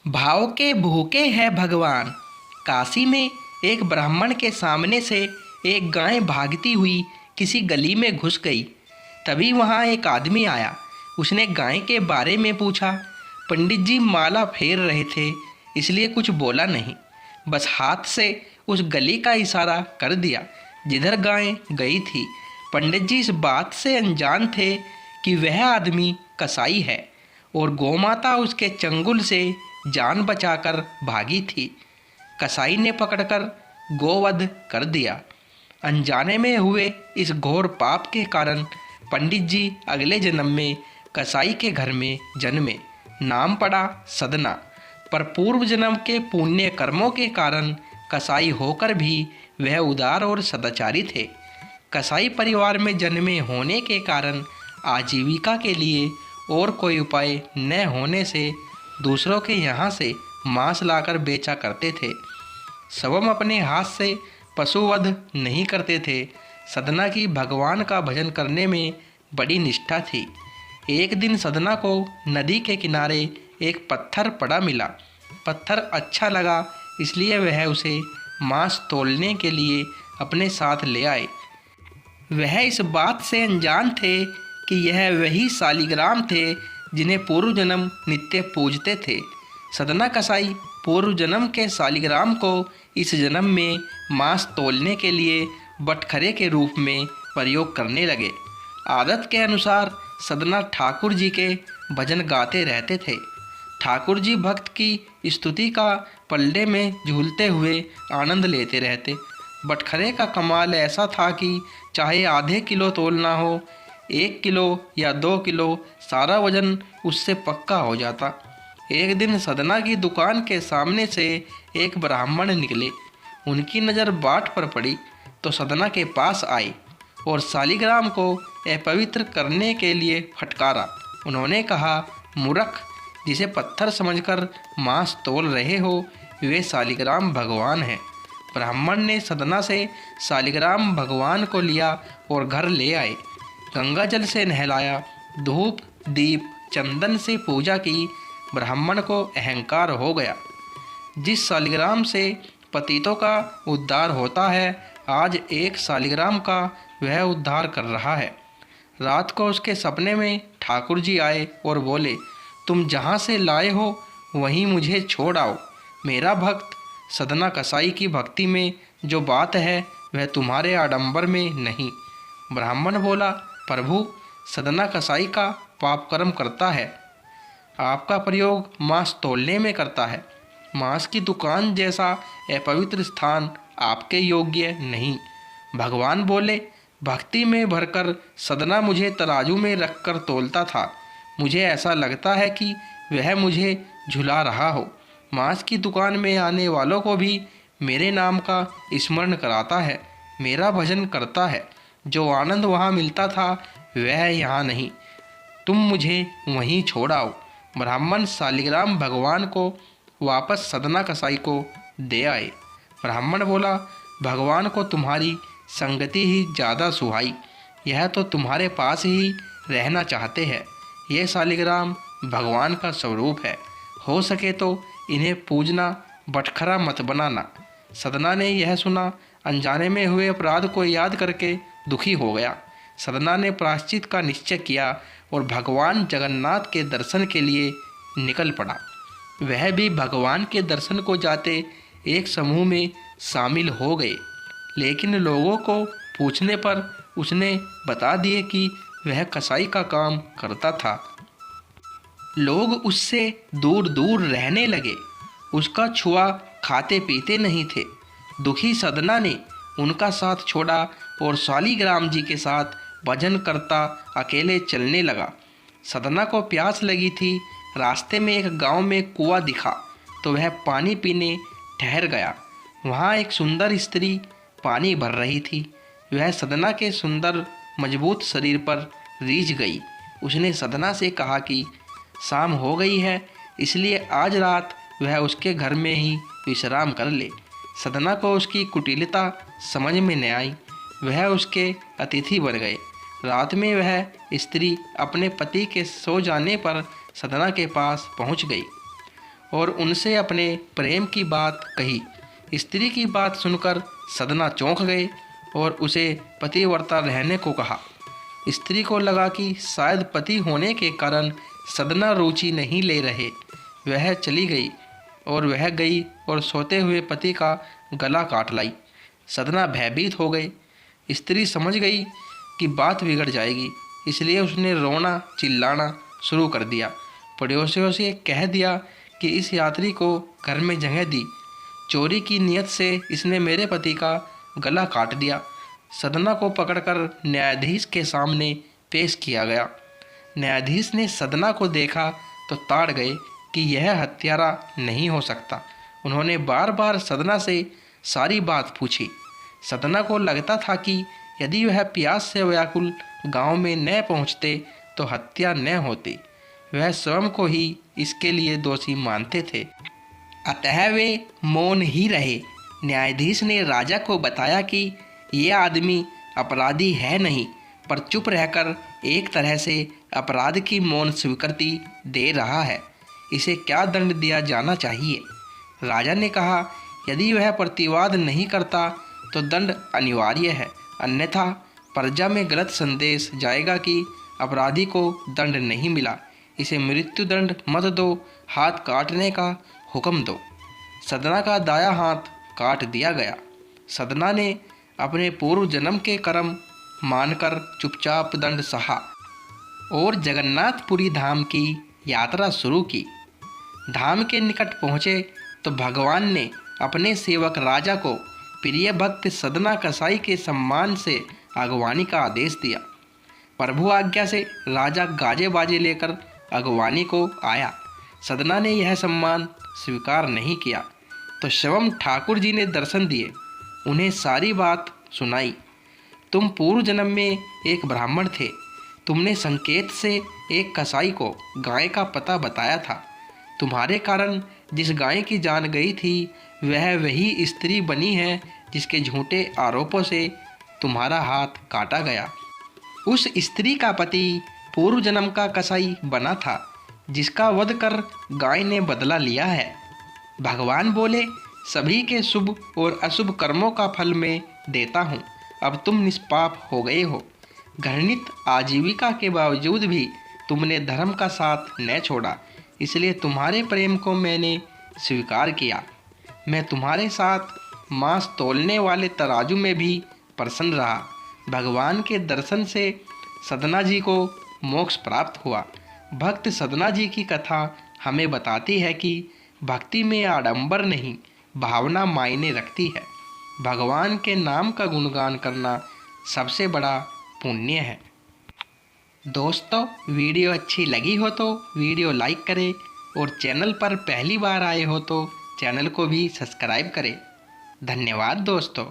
भाव के भूखे हैं भगवान। काशी में एक ब्राह्मण के सामने से एक गाय भागती हुई किसी गली में घुस गई। तभी वहाँ एक आदमी आया। उसने गाय के बारे में पूछा। पंडित जी माला फेर रहे थे, इसलिए कुछ बोला नहीं, बस हाथ से उस गली का इशारा कर दिया जिधर गाय गई थी। पंडित जी इस बात से अनजान थे कि वह आदमी कसाई है और गौमाता उसके चंगुल से जान बचाकर भागी थी। कसाई ने पकड़कर गोवध कर दिया। अनजाने में हुए इस घोर पाप के कारण पंडित जी अगले जन्म में कसाई के घर में जन्मे। नाम पड़ा सदना। पर पूर्व जन्म के पुण्य कर्मों के कारण कसाई होकर भी वह उदार और सदाचारी थे। कसाई परिवार में जन्मे होने के कारण आजीविका के लिए और कोई उपाय न होने से दूसरों के यहाँ से मांस लाकर बेचा करते थे। स्वयं अपने हाथ से पशुवध नहीं करते थे। सदना की भगवान का भजन करने में बड़ी निष्ठा थी। एक दिन सदना को नदी के किनारे एक पत्थर पड़ा मिला। पत्थर अच्छा लगा, इसलिए वह उसे मांस तोलने के लिए अपने साथ ले आए। वह इस बात से अनजान थे कि यह वही शालिग्राम थे जिन्हें पूर्व जन्म नित्य पूजते थे। सदना कसाई पूर्व जन्म के शालिग्राम को इस जन्म में मांस तोलने के लिए बटखरे के रूप में प्रयोग करने लगे। आदत के अनुसार सदना ठाकुर जी के भजन गाते रहते थे। ठाकुर जी भक्त की स्तुति का पलड़े में झूलते हुए आनंद लेते रहते। बटखरे का कमाल ऐसा था कि चाहे आधे किलो तोलना हो, 1 किलो या 2 किलो, सारा वजन उससे पक्का हो जाता। एक दिन सदना की दुकान के सामने से एक ब्राह्मण निकले। उनकी नज़र बाट पर पड़ी तो सदना के पास आए और शालिग्राम को अपवित्र करने के लिए फटकारा। उन्होंने कहा, मूर्ख, जिसे पत्थर समझकर मांस तोल रहे हो, वे शालिग्राम भगवान हैं। ब्राह्मण ने सदना से शालिग्राम भगवान को लिया और घर ले आए। गंगा जल से नहलाया, धूप दीप चंदन से पूजा की। ब्राह्मण को अहंकार हो गया। जिस शालिग्राम से पतितों का उद्धार होता है, आज एक शालिग्राम का वह उद्धार कर रहा है। रात को उसके सपने में ठाकुर जी आए और बोले, तुम जहाँ से लाए हो वहीं मुझे छोड़ आओ। मेरा भक्त सदना कसाई की भक्ति में जो बात है वह तुम्हारे आडंबर में नहीं। ब्राह्मण बोला, प्रभु, सदना कसाई का पाप कर्म करता है, आपका प्रयोग मांस तोलने में करता है। मांस की दुकान जैसा अपवित्र स्थान आपके योग्य नहीं। भगवान बोले, भक्ति में भरकर सदना मुझे तराजू में रखकर तोलता था। मुझे ऐसा लगता है कि वह मुझे झुला रहा हो। मांस की दुकान में आने वालों को भी मेरे नाम का स्मरण कराता है, मेरा भजन करता है। जो आनंद वहाँ मिलता था वह यहाँ नहीं। तुम मुझे वहीं छोड़ आओ। ब्राह्मण शालिग्राम भगवान को वापस सदना कसाई को दे आए। ब्राह्मण बोला, भगवान को तुम्हारी संगति ही ज़्यादा सुहाई। यह तो तुम्हारे पास ही रहना चाहते हैं। यह शालिग्राम भगवान का स्वरूप है। हो सके तो इन्हें पूजना, बटखरा मत बनाना। सदना ने यह सुना। अनजाने में हुए अपराध को याद करके दुखी हो गया। सदना ने प्रायश्चित का निश्चय किया और भगवान जगन्नाथ के दर्शन के लिए निकल पड़ा। वह भी भगवान के दर्शन को जाते एक समूह में शामिल हो गए, लेकिन लोगों को पूछने पर उसने बता दिए कि वह कसाई का काम करता था। लोग उससे दूर दूर रहने लगे। उसका छुआ खाते पीते नहीं थे। दुखी सदना ने उनका साथ छोड़ा और शालिग्राम जी के साथ भजन करता अकेले चलने लगा। सदना को प्यास लगी थी। रास्ते में एक गांव में कुआं दिखा तो वह पानी पीने ठहर गया। वहाँ एक सुंदर स्त्री पानी भर रही थी। वह सदना के सुंदर मजबूत शरीर पर रीझ गई। उसने सदना से कहा कि शाम हो गई है, इसलिए आज रात वह उसके घर में ही विश्राम कर ले। सदना को उसकी कुटिलता समझ में न आई। वह उसके अतिथि बन गए। रात में वह स्त्री अपने पति के सो जाने पर सदना के पास पहुंच गई और उनसे अपने प्रेम की बात कही। स्त्री की बात सुनकर सदना चौंक गए और उसे पतिव्रता रहने को कहा। स्त्री को लगा कि शायद पति होने के कारण सदना रुचि नहीं ले रहे। वह चली गई और सोते हुए पति का गला काट लाई। सदना भयभीत हो गए। स्त्री समझ गई कि बात बिगड़ जाएगी, इसलिए उसने रोना चिल्लाना शुरू कर दिया। पड़ोसियों से कह दिया कि इस यात्री को घर में जगह दी, चोरी की नीयत से इसने मेरे पति का गला काट दिया। सदना को पकड़कर न्यायाधीश के सामने पेश किया गया। न्यायाधीश ने सदना को देखा तो ताड़ गए कि यह हत्यारा नहीं हो सकता। उन्होंने बार बार सदना से सारी बात पूछी। सदना को लगता था कि यदि वह प्यास से व्याकुल गांव में न पहुंचते तो हत्या न होती। वह स्वयं को ही इसके लिए दोषी मानते थे, अतः वे मौन ही रहे। न्यायाधीश ने राजा को बताया कि ये आदमी अपराधी है नहीं, पर चुप रहकर एक तरह से अपराध की मौन स्वीकृति दे रहा है। इसे क्या दंड दिया जाना चाहिए? राजा ने कहा, यदि वह प्रतिवाद नहीं करता तो दंड अनिवार्य है, अन्यथा प्रजा में गलत संदेश जाएगा कि अपराधी को दंड नहीं मिला। इसे मृत्युदंड मत दो, हाथ काटने का हुक्म दो। सदना का दाया हाथ काट दिया गया। सदना ने अपने पूर्व जन्म के कर्म मानकर चुपचाप दंड सहा और जगन्नाथपुरी धाम की यात्रा शुरू की। धाम के निकट पहुँचे तो भगवान ने अपने सेवक राजा को प्रिय भक्त सदना कसाई के सम्मान से अगवानी का आदेश दिया। प्रभु आज्ञा से राजा गाजे बाजे लेकर अगवानी को आया। सदना ने यह सम्मान स्वीकार नहीं किया तो शिवम ठाकुर जी ने दर्शन दिए, उन्हें सारी बात सुनाई। तुम पूर्व जन्म में एक ब्राह्मण थे। तुमने संकेत से एक कसाई को गाय का पता बताया था। तुम्हारे कारण जिस गाय की जान गई थी वह वही स्त्री बनी है जिसके झूठे आरोपों से तुम्हारा हाथ काटा गया। उस स्त्री का पति पूर्व जन्म का कसाई बना था, जिसका वध कर गाय ने बदला लिया है। भगवान बोले, सभी के शुभ और अशुभ कर्मों का फल मैं देता हूँ। अब तुम निष्पाप हो गए हो। घृणित आजीविका के बावजूद भी तुमने धर्म का साथ न छोड़ा, इसलिए तुम्हारे प्रेम को मैंने स्वीकार किया। मैं तुम्हारे साथ मांस तौलने वाले तराजू में भी प्रसन्न रहा। भगवान के दर्शन से सदना जी को मोक्ष प्राप्त हुआ। भक्त सदना जी की कथा हमें बताती है कि भक्ति में आडंबर नहीं, भावना मायने रखती है। भगवान के नाम का गुणगान करना सबसे बड़ा पुण्य है। दोस्तों, वीडियो अच्छी लगी हो तो वीडियो लाइक करें और चैनल पर पहली बार आए हो तो चैनल को भी सब्सक्राइब करें। धन्यवाद दोस्तों।